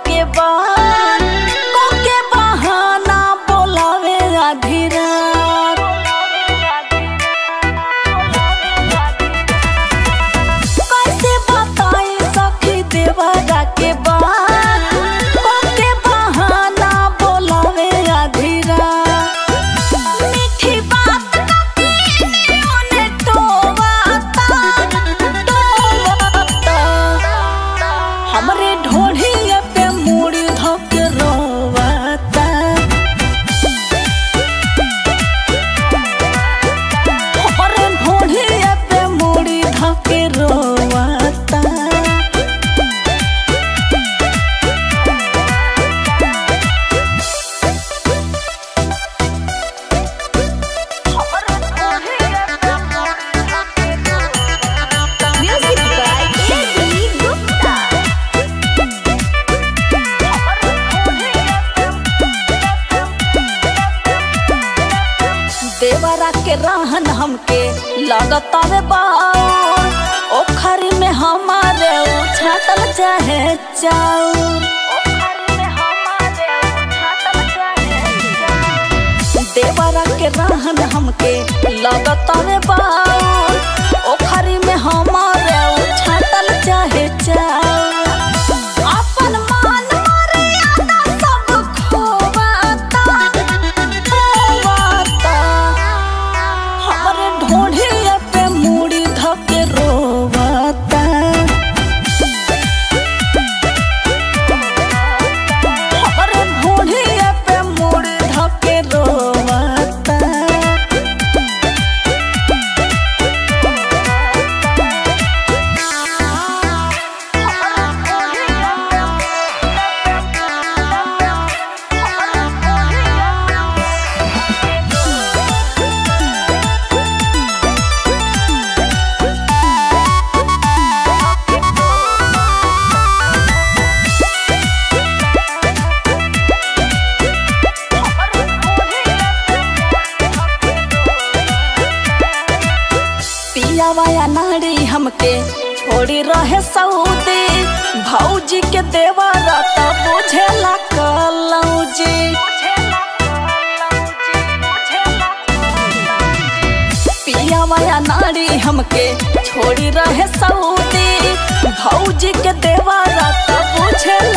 के बाद को के बहाना बोलावे आधी रात। कैसे बताई सखी देवरा के बाद को के बहाना बोलावे आधी रात। मीठी बात करके उन्हें टोवाता हमरे ढोढ़िया पे मुड़ी धोके रोवाता। हमरे ढोढ़िया पे मुड़ी धोके रोवाता। Music by Andy Gupta. देवरा के रहन हमके लगता रे बाउर। ओखरी में हमारे उछातल चाहे चाउर। देवरा के रहन हमके लगता रे बाउर। ओखरी में हमारे उछातल चाहे चाउर। अपन मान मर्यादा सब खोवाता खोवाता। हमरे ढोढ़िया पे मुड़ी धके रोवाता। हमरे ढोढ़िया पे मुड़ी धके रोवाता। पियावाया नाड़ी हमके छोड़ी रहे सऊदी। भौजी के देवरा त बुझेला कलौजी। पियावाया नाड़ी हमके छोड़ी रहे सऊदी। भौजी के देवरा त बुझेला